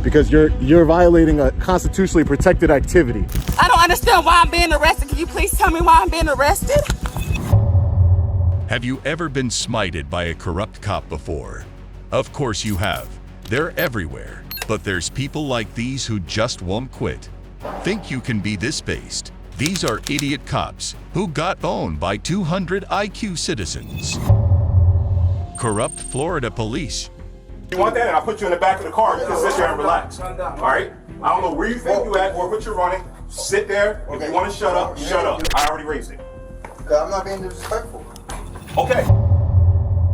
because you're violating a constitutionally protected activity. I don't understand why I'm being arrested. Can you please tell me why I'm being arrested? Have you ever been smited by a corrupt cop before? Of course you have. They're everywhere. But there's people like these who just won't quit. Think you can be this based? These are idiot cops who got owned by 200 IQ citizens. Corrupt Florida police. You want that? And I'll put you in the back of the car. You can sit there and relax. All right? I don't know where you think you at or what you're running. Sit there. If you want to shut up, shut up. I already raised it. I'm not being disrespectful. Okay.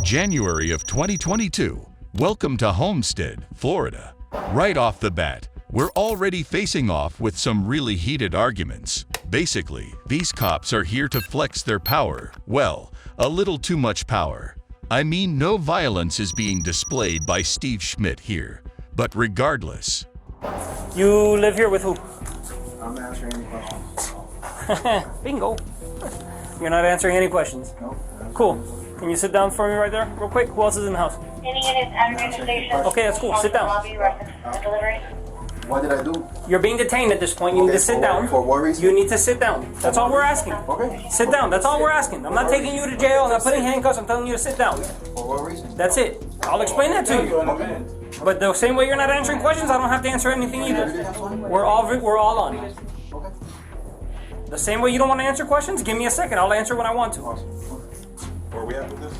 January of 2022. Welcome to Homestead, Florida. Right off the bat, we're already facing off with some really heated arguments. Basically, these cops are here to flex their power. Well, a little too much power. I mean, no violence is being displayed by Steve Schmidt here. But regardless. You live here with who? I'm not answering any questions. Bingo. You're not answering any questions? No. Cool. Can you sit down for me right there, real quick? Who else is in the house? Okay, that's cool. Sit down. What did I do? You're being detained at this point. You need to sit down. For what reason? You need to sit down. That's all we're asking. Okay. Sit down. That's all we're asking. I'm not taking you to jail. I'm not putting handcuffs. I'm telling you to sit down. For what reason? That's it. I'll explain that to you. Okay. But the same way you're not answering questions, I don't have to answer anything either. We're all on. Okay. The same way you don't want to answer questions, give me a second. I'll answer when I want to. Where are we at with this?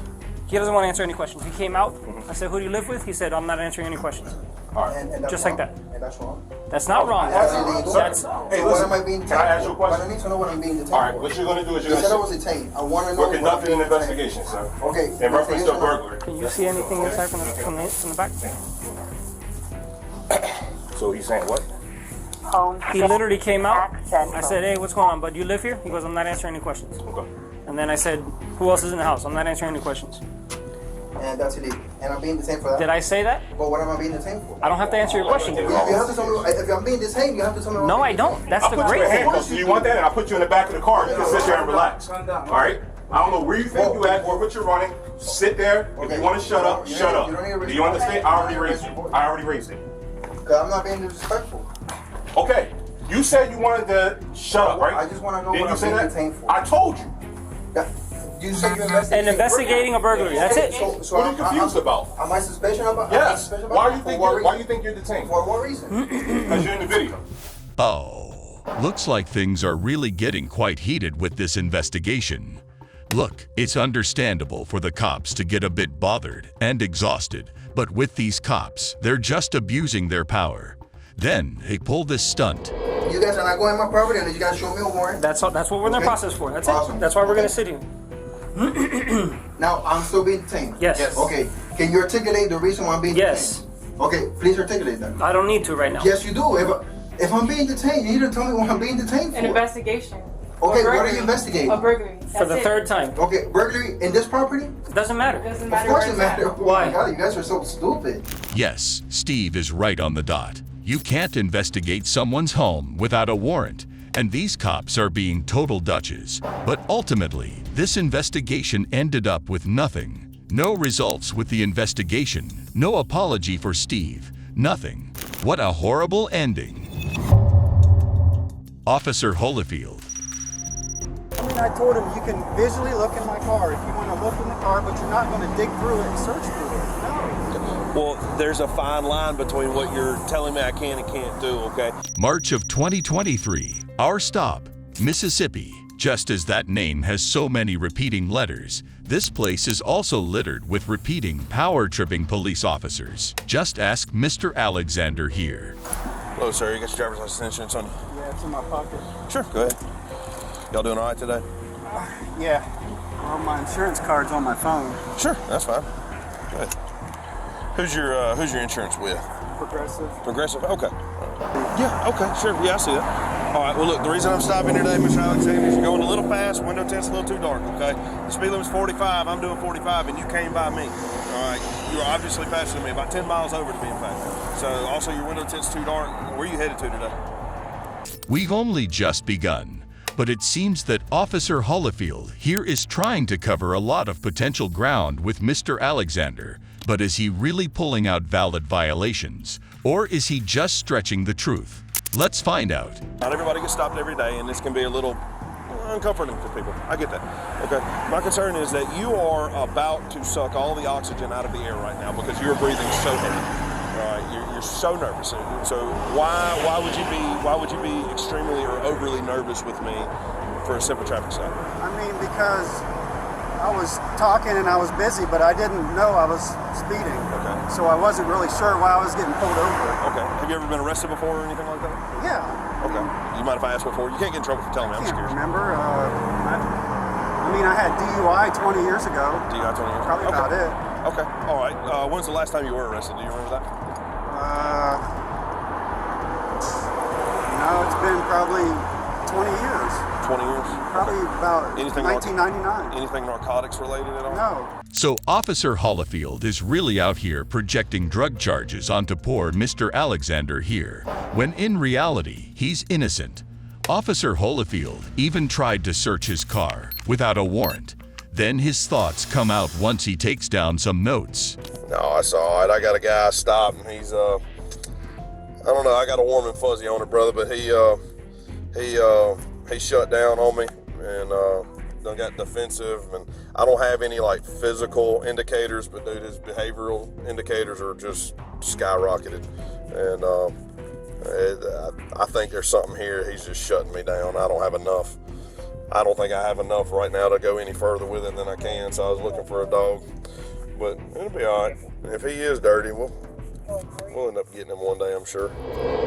He doesn't want to answer any questions. He came out. I said, who do you live with? He said, I'm not answering any questions. All right. And that's Just wrong? like that. And that's wrong? That's not wrong. That's Hey, what listen. am I being detained Can I ask you a for? But question? I need to know what I'm being detained All right. for. What you're going to do is You you're said I going was to... detained. I want to know We're what I'm conducting an being detained investigation, for. sir. Okay. In reference to a burglary. Can you see anything inside from the back? So he's saying what? He literally came out. I said, hey, what's going on, bud? You live here? He goes, I'm not answering any questions. Okay. And then I said, who else is in the house? I'm not answering any questions. And that's illegal. And I'm being detained for that. Did I say that? But what am I being detained for? I don't have to answer your question. You have to tell me. If I'm being detained, you have to tell me. No, I don't. That's I'll the put you great in thing. handcuffs. Do you want that? And I'll put you in the back of the car. You can sit there and relax. All right? I don't know where you think you at or what you're running. Sit there. If you want to shut up, shut up. Do you understand? I already raised it. I already raised it. I'm not being disrespectful. Okay. You said you wanted to shut up, right? I just want to know Didn't what you I'm say being that? detained for. I told you. You said you're investigating. And investigating a burglary. That's it. So What are you confused about? Am I suspicious about? Yes. Am I suspicious Why about? do you think you're detained? For what reason? Because you're in the video. Oh, looks like things are really getting quite heated with this investigation. Look, it's understandable for the cops to get a bit bothered and exhausted, but with these cops, they're just abusing their power. Then they pull this stunt. You guys are not going on my property, and you guys show me a warrant. That's what we're in the process for. That's Awesome. it. That's why we're going to sit here. Now I'm still being detained. Yes. Okay. Can you articulate the reason why I'm being Yes. detained? Okay. Please articulate that. I don't need to right now. Yes, you do. If I'm being detained, you need to tell me what I'm being detained for. An investigation. Okay. A What are burglary. you investigating? A burglary. For the That's it. third time. Okay. Burglary in this property? It doesn't matter. Doesn't Of matter course where it it's at. matters. Oh Why? my God, you guys are so stupid. Yes, Steve is right on the dot. You can't investigate someone's home without a warrant, and these cops are being total Dutches. But ultimately, this investigation ended up with nothing. No results with the investigation, no apology for Steve, nothing. What a horrible ending. Officer Holyfield. I mean, I told him you can visually look in my car if you want to look in the car, but you're not going to dig through it and search through it. No. Well, there's a fine line between what you're telling me I can and can't do, okay? March of 2023. Our stop, Mississippi. Just as that name has so many repeating letters, this place is also littered with repeating, power-tripping police officers. Just ask Mr. Alexander here. Hello, sir. You got your driver's license insurance on you? Yeah, it's in my pocket. Sure, go ahead. Y'all doing all right today? Yeah. Well, my insurance card's on my phone. Sure, that's fine. Go ahead. Who's your insurance with? Progressive. Progressive? Okay. Yeah, okay, sure. Yeah, I see that. All right, well, look, the reason I'm stopping here today, Mr. Alexander, is you're going a little fast. Window tint's a little too dark, okay? The speed limit's 45. I'm doing 45, and you came by me. All right, you're obviously faster than me, about 10 miles over to be in fact. So, also, your window tint's too dark. Where are you headed to today? We've only just begun, but it seems that Officer Holyfield here is trying to cover a lot of potential ground with Mr. Alexander. But is he really pulling out valid violations? Or is he just stretching the truth? Let's find out. Not everybody gets stopped every day, and this can be a little uncomforting for people. I get that. Okay. My concern is that you are about to suck all the oxygen out of the air right now because you're breathing so heavy. All right. You're so nervous. So why would you be extremely or overly nervous with me for a simple traffic stop? I mean, because I was talking and I was busy, but I didn't know I was speeding. Okay. So I wasn't really sure why I was getting pulled over. Okay. Have you ever been arrested before or anything like that? Yeah. Okay. You mind if I ask before? You can't get in trouble for telling me. I'm I just can't curious. remember. I mean, I had DUI 20 years ago. DUI 20 years? Probably okay. about it. Okay. All right. When's the last time you were arrested? Do you remember that? No, it's been probably 20 years. 20 years? Probably about Anything 1999. Anything narcotics related at all? No. So Officer Hollifield is really out here projecting drug charges onto poor Mr. Alexander here, when in reality, he's innocent. Officer Hollifield even tried to search his car without a warrant. Then his thoughts come out once he takes down some notes. No, that's all right. I got a guy stopped, and he's, I don't know, I got a warm and fuzzy on it, brother, but he shut down on me and done got defensive, and I don't have any like physical indicators, but dude, his behavioral indicators are just skyrocketed, and I think there's something here. He's just shutting me down. I don't have enough. I don't think I have enough right now to go any further with it than I can, so I was looking for a dog, but it'll be all right. If he is dirty, we'll end up getting him one day, I'm sure.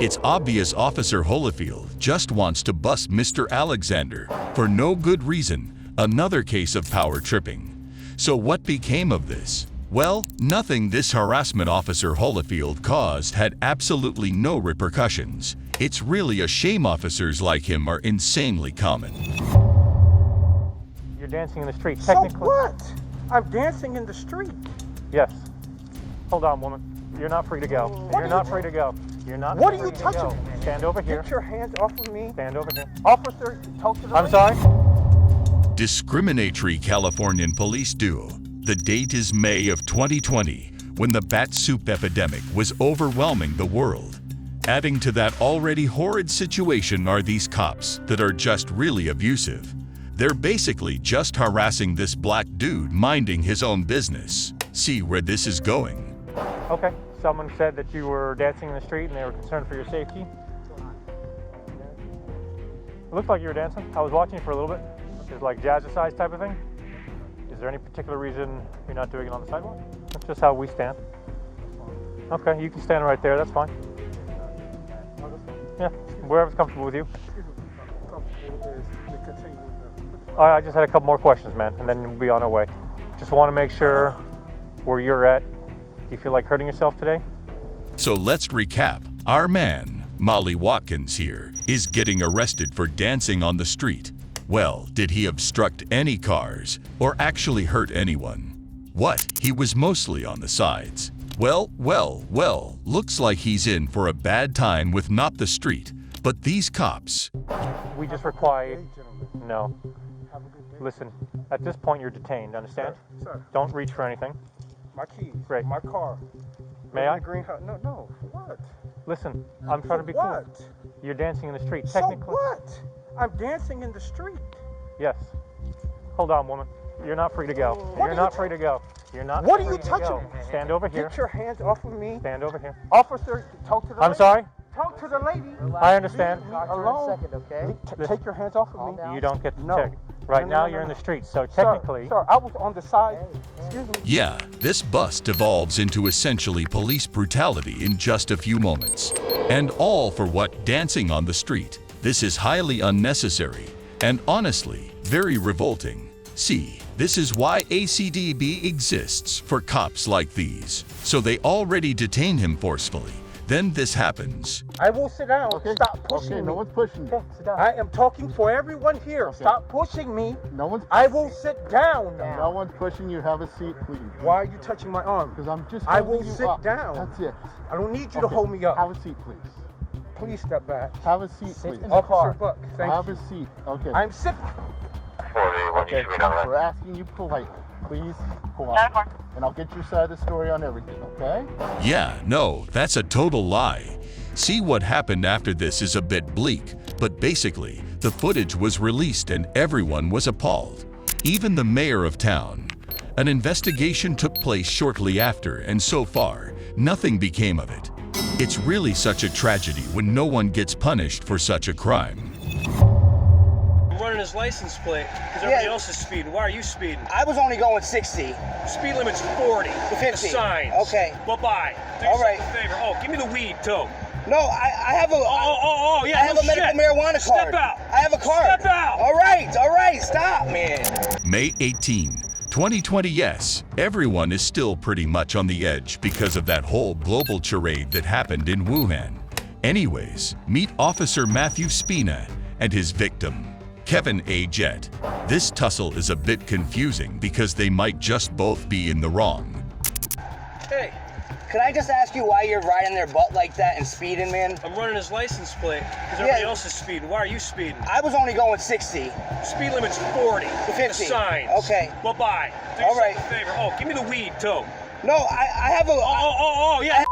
It's obvious Officer Hollifield just wants to bust Mr. Alexander for no good reason. Another case of power tripping. So what became of this? Well, nothing this harassment Officer Hollifield caused had absolutely no repercussions. It's really a shame officers like him are insanely common. You're dancing in the street, technically. So what? I'm dancing in the street. Yes. Hold on, woman. You're not free to go. You're not free to go. You're not What free are you to touching? go. Stand over here. Get your hands off of me. Stand over here. Officer, talk to the I'm lady. sorry? Discriminatory Californian police duo. The date is May of 2020, when the bat soup epidemic was overwhelming the world. Adding to that already horrid situation are these cops that are just really abusive. They're basically just harassing this black dude minding his own business. See where this is going. Okay. Someone said that you were dancing in the street and they were concerned for your safety. It looks like you were dancing. I was watching you for a little bit. It's like jazzercise type of thing. Is there any particular reason you're not doing it on the sidewalk? That's just how we stand. Okay, you can stand right there. That's fine. Yeah, wherever's comfortable with you. All right, I just had a couple more questions, man, and then we'll be on our way. Just want to make sure where you're at. Do you feel like hurting yourself today? So let's recap. Our man, Molly Watkins here, is getting arrested for dancing on the street. Well, did he obstruct any cars or actually hurt anyone? What? He was mostly on the sides. Well, looks like he's in for a bad time with not the street, but these cops. We just require... No. Listen, at this point you're detained, understand? Sir. Don't reach for anything. My keys. Great. My car. May I? The green house. No. What? Listen, I'm trying to be cool. What? You're dancing in the street, So technically. what? I'm dancing in the street. Yes. Hold on, woman. You're not free to go. What You're are not you free to go. You're not What are free you to touching? go. Stand over here. Get your hands off of me. Stand over here. Officer, talk to the I'm lady. sorry? Talk to the lady. I understand. Leave me alone. Take your hands off of me. You don't get to No. check. Right No, now no, you're in no. the street, so technically... Sir, I was on the side. Excuse me. Yeah, this bust evolves into essentially police brutality in just a few moments. And all for what? Dancing on the street. This is highly unnecessary and honestly very revolting. See, this is why ACDB exists, for cops like these. So they already detain him forcefully. Then this happens. I will sit down. Okay. Stop pushing me. No one's pushing you. Sit down. I am talking for everyone here. Okay. Stop pushing me. No one's. I will sit down now. No one's pushing you. Have a seat, please. Why are you touching my arm? Because I'm just. I will holding you sit up. down. That's it. I don't need you to hold me up. Have a seat, please. Please step back. Have a seat, please. Officer Buck, thank Have you. a seat. Okay. I'm sitting. Okay. We're asking you politely. Please cooperate. And I'll get your side of the story on everything, okay? Yeah, no, that's a total lie. See, what happened after this is a bit bleak, but basically, the footage was released and everyone was appalled. Even the mayor of town. An investigation took place shortly after, and so far, nothing became of it. It's really such a tragedy when no one gets punished for such a crime. Running his license plate because everybody else is speeding. Why are you speeding? I was only going 60. Speed limit's 40. 50. The signs. Okay. Bye-bye. Do All yourself right. a favor. Oh, give me the weed, too. No, I have a... Yeah, I have no a medical shit. marijuana card. Step out. I have a card. Step out. All right, stop, man. May 18, 2020, yes, everyone is still pretty much on the edge because of that whole global charade that happened in Wuhan. Anyways, meet Officer Matthew Spina and his victim, Kevin A. Jett. This tussle is a bit confusing because they might just both be in the wrong. Hey, Can I just ask you why you're riding their butt like that and speeding, man? I'm running his license plate because everybody else is speeding. Why are you speeding? I was only going 60. Speed limit's 40. 50. The signs. Okay. Bye-bye. Do All yourself right. a favor. Oh, give me the weed, too. No, I have a... Yeah.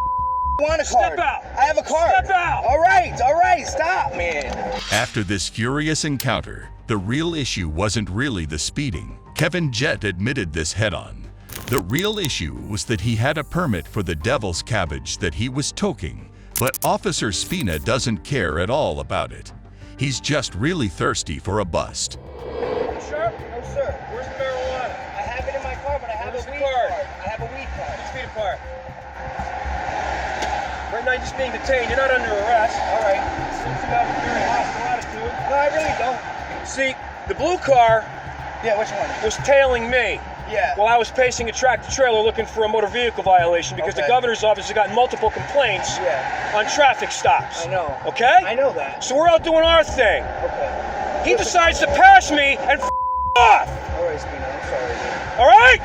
I want a card. Step out. I have a card. Step out. All right, stop, man. After this furious encounter, the real issue wasn't really the speeding. Kevin Jett admitted this head-on. The real issue was that he had a permit for the devil's cabbage that he was toking, but Officer Spina doesn't care at all about it. He's just really thirsty for a bust. Sure? No, sir. Where's the marijuana? I have it in my car, but I have Where's a the weed card? card. I have a weed card. 6 feet apart. Right now you're just being detained. You're not under arrest. All right. Seems you have a very hostile attitude. No, I really don't. See, the blue car Yeah, which one? was tailing me. Yeah. While I was pacing a tractor trailer looking for a motor vehicle violation because the Okay. governor's office has gotten multiple complaints on traffic stops. I know. Okay? I know that. So we're out doing our thing. Okay. He decides to pass me and off. All right, Spina, I'm sorry. All right?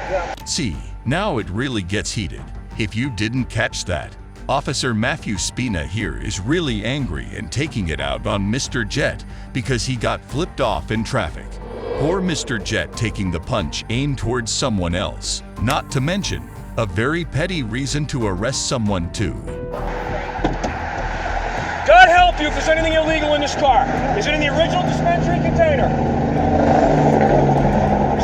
See, now it really gets heated. If you didn't catch that, Officer Matthew Spina here is really angry and taking it out on Mr. Jett because he got flipped off in traffic. Poor Mr. Jett taking the punch aimed towards someone else, not to mention a very petty reason to arrest someone too. God help you if there's anything illegal in this car. Is it in the original dispensary container?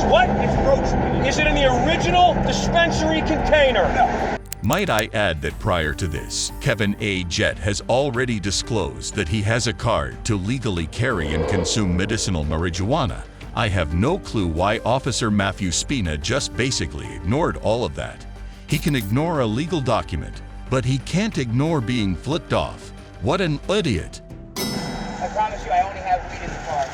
What? It's roach. Is it in the original dispensary container? No. Might I add that prior to this, Kevin A. Jett has already disclosed that he has a card to legally carry and consume medicinal marijuana. I have no clue why Officer Matthew Spina just basically ignored all of that. He can ignore a legal document, but he can't ignore being flipped off. What an idiot. I promise you, I only have weed in the car.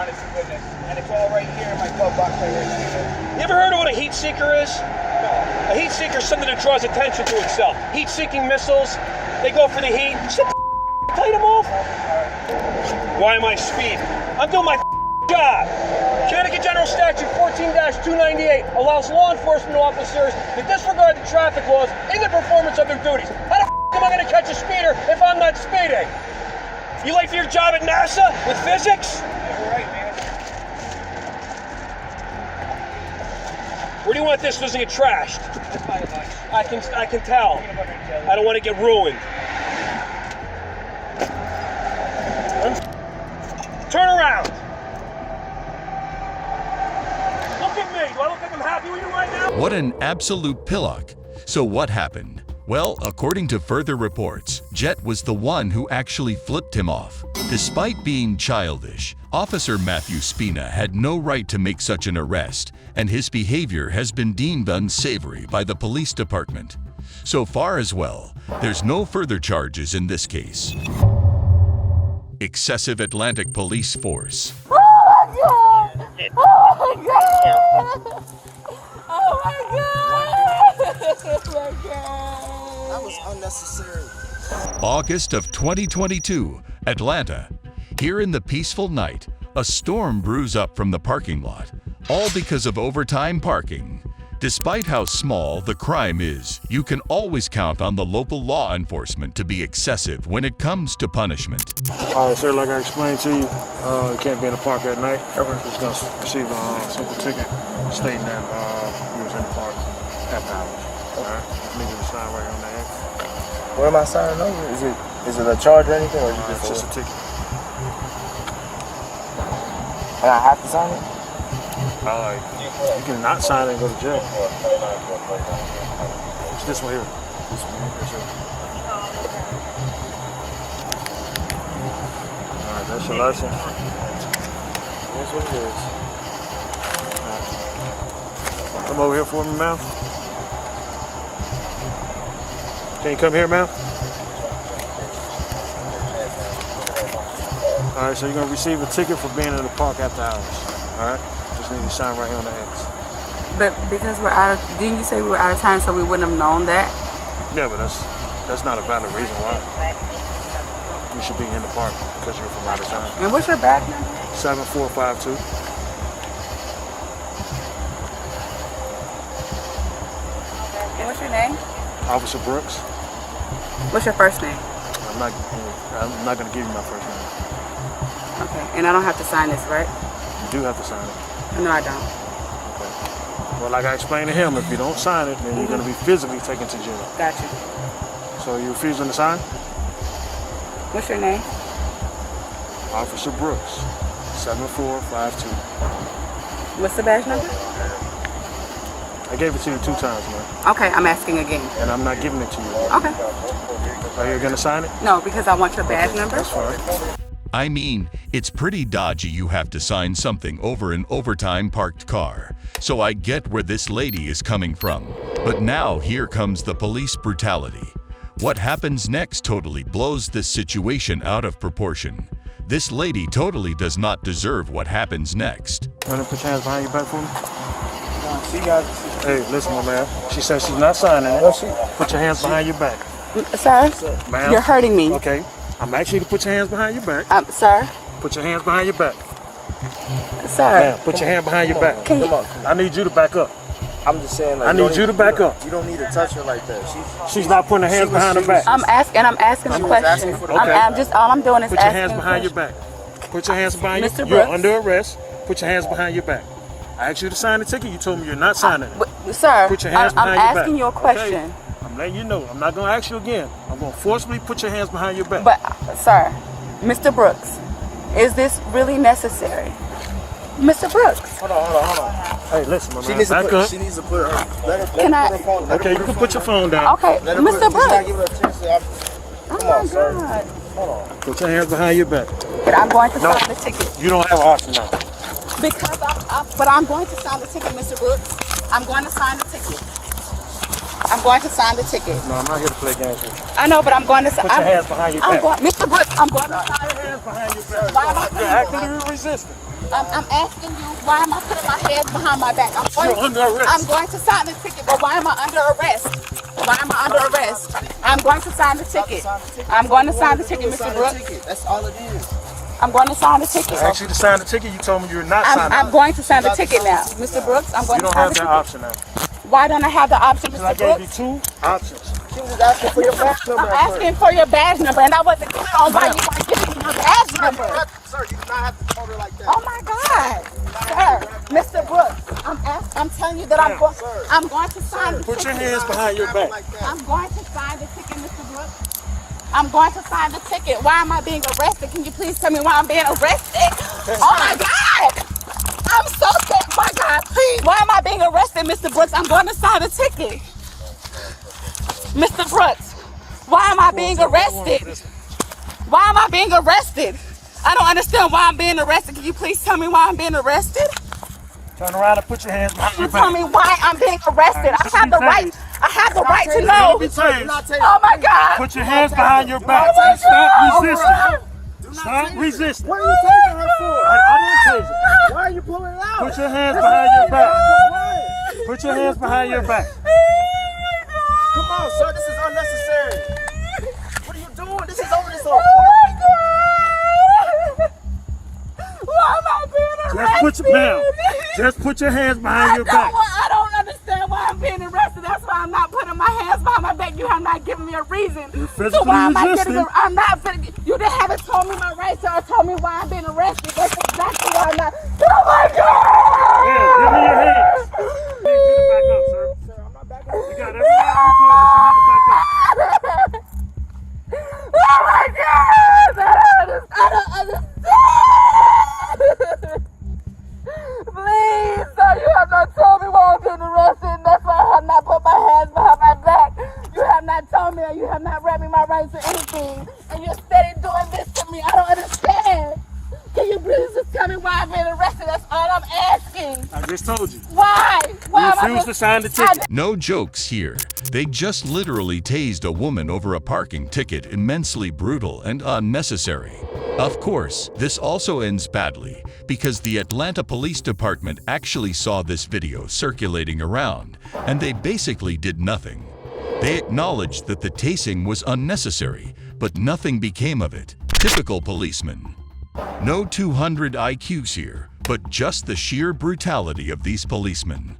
Honest to goodness. And it's all right here in my glove box right here. You ever heard of what a heat seeker is? A heat seeker is something that draws attention to itself. Heat-seeking missiles, they go for the heat. Shut the plate them off. Why am I speeding? I'm doing my job. Connecticut General Statute 14-298 allows law enforcement officers to disregard the traffic laws in the performance of their duties. How the am I going to catch a speeder if I'm not speeding? You late for your job at NASA with physics? You're right, man. Where do you want this so it doesn't get trashed? That's my advice. I can tell. I don't want to get ruined. Turn around. Look at me. Do I look like I'm happy with you right now? What an absolute pillock. So what happened? Well, according to further reports, Jett was the one who actually flipped him off. Despite being childish, Officer Matthew Spina had no right to make such an arrest, and his behavior has been deemed unsavory by the police department. So far as well, there's no further charges in this case. Excessive Atlantic Police Force. Oh my god! Oh my god! Oh my god! Oh my god! That was unnecessary. August of 2022, Atlanta. Here in the peaceful night, a storm brews up from the parking lot, all because of overtime parking. Despite how small the crime is, you can always count on the local law enforcement to be excessive when it comes to punishment. All right, sir, like I explained to you, you can't be in the park at night. Everyone's just going to receive a simple ticket stating that you was in the park after hours. All right? Just need you to sign right on that. What am I signing over? Is it a charge or anything, or is it It's just a ticket. And I have to sign it? You can not sign it and go to jail. It's this one here. This one here. Yes, sir. All right, that's your license. That's what it is. Right. Come over here for me, ma'am. Can you come here, ma'am? All right, so you're going to receive a ticket for being in the park after hours. All right? Just need to sign right here on the X. But because we're out of, didn't you say we were out of time so we wouldn't have known that? Yeah, but that's not a valid reason why. You should be in the park because you're from out of town. And what's your badge number? 7452. And what's your name? Officer Brooks. What's your first name? I'm not going to give you my first name. Okay, and I don't have to sign this, right? You do have to sign it. No, I don't. Okay. Well, like I explained to him, if you don't sign it, then you're going to be physically taken to jail. Gotcha. So you refusing to sign? What's your name? Officer Brooks, 7452. What's the badge number? I gave it to you 2 times, man. Okay, I'm asking again. And I'm not giving it to you. Okay. Are you going to sign it? No, because I want your badge number. That's fine. I mean, it's pretty dodgy you have to sign something over an overtime parked car. So I get where this lady is coming from. But now here comes the police brutality. What happens next totally blows this situation out of proportion. This lady totally does not deserve what happens next. Want to put your hands behind your back for me? She got. Hey, listen, my man. She says she's not signing it. Put your hands behind your back. Sir, Ma'am. you're hurting me. Okay. I'm asking you to put your hands behind your back. Sir. Put your hands behind your back. Sir. Ma'am, put your hand behind your back. Come on. I need you to back up. I'm just saying, like, I need you to back up. You don't need to touch her like that. She's not putting her hands behind her back. I'm asking a question. Okay. I'm just, all I'm doing is Put your asking hands a behind your question. back. Put your hands behind Mr. your Brooks. You're under arrest. Put your hands behind your back. I asked you to sign the ticket. You told me you're not signing it. Sir, Put your hands I'm behind your back. asking you a question. Okay. I'm letting you know. I'm not going to ask you again. I'm going to forcibly put your hands behind your back. But, sir, Mr. Brooks, is this really necessary? Mr. Brooks. Hold on. Hey, listen, my man. She needs to put her. Let her Can I? put her phone. Okay, you can put your phone down. Okay, Mr. Brooks. Come Oh on, my sir. God. Hold on. Put your hands behind your back. But I'm going to No. sign the ticket. You don't have an option now. Because but I'm going to sign the ticket, Mr. Brooks. I'm going to sign the ticket. I'm going to sign the ticket. No, I'm not here to play games with you. I know, but I'm going to sign. Put your hands behind your back. Mr. Brooks, I'm going to sign. Put your hands behind your back. Why am I You're acting resistant. I'm asking you, why am I putting my hands behind my back? You're under arrest. I'm going to sign the ticket, but why am I under arrest? Why am I under arrest? I'm going to sign the ticket. I'm going to sign the ticket, Mr. Brooks. That's all it is. I'm going to sign the ticket. I asked you to sign the ticket. You told me you're not signing I'm it. going to sign the ticket now. Mr. Brooks, I'm going You to don't sign have the that ticket. option now. Why don't I have the option, Because I Mr. gave Brooks? you 2 options. She was asking for your badge number. I'm asking for your badge number, and I wasn't clear on why you weren't giving me your badge number. Sir, you do not have to call her like that. Oh my God, sir, Mr. Brooks, I'm telling you that I'm going to sign the ticket. Put your hands behind your back. I'm going to sign the ticket, Mr. Brooks. I'm going to sign the ticket. Why am I being arrested? Can you please tell me why I'm being arrested? Oh my God! I'm so sick. My God, please. Why am I being arrested, Mr. Brooks? I'm going to sign the ticket. Mr. Brooks, why am I being arrested? Why am I being arrested? I don't understand why I'm being arrested. Can you please tell me why I'm being arrested? Turn around and put your hands behind your back. Tell me why I'm being arrested. I have the right. I have the right to know. Oh my God! Put your hands behind your back. Oh Stop resisting. Stop resisting. What are you taking her for? I didn't take it. Why are you pulling it out? Put your hands behind your back. Put your hands behind your back. Come on, sir. This is unnecessary. What are you doing? This is over this whole. Why am I being arrested? Just put your hands behind your back. I don't understand why why I'm not putting my hands behind my back. You have not given me a reason. physically So why am I resisting. getting? I'm not. You didn't haven't told me my rights or told me why I'm being arrested. That's exactly why I'm not. Oh my God! Yeah, give me your hands. You need you to back up, sir. Sir, I'm not back up. You got every right to record, but you need to back up. Oh my God! I don't understand. Please, sir, you have not told me why I'm being arrested, and that's why I have not put my hands behind my back. You have not told me, or you have not read me my rights or anything, and you're steady doing this to me. I don't understand. Can you please just tell me why I'm being arrested? That's all I'm asking. I just told you. Why? Why am I refuse to sign the ticket. No jokes here. They just literally tased a woman over a parking ticket, immensely brutal and unnecessary. Of course, this also ends badly because the Atlanta Police Department actually saw this video circulating around and they basically did nothing. They acknowledged that the tasing was unnecessary, but nothing became of it. Typical policemen. No 200 IQs here, but just the sheer brutality of these policemen.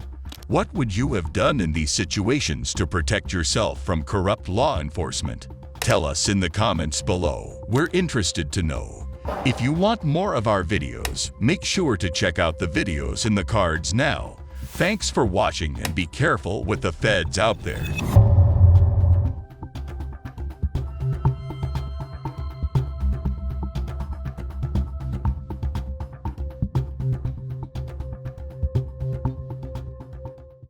What would you have done in these situations to protect yourself from corrupt law enforcement? Tell us in the comments below. We're interested to know. If you want more of our videos, make sure to check out the videos in the cards now. Thanks for watching and be careful with the feds out there.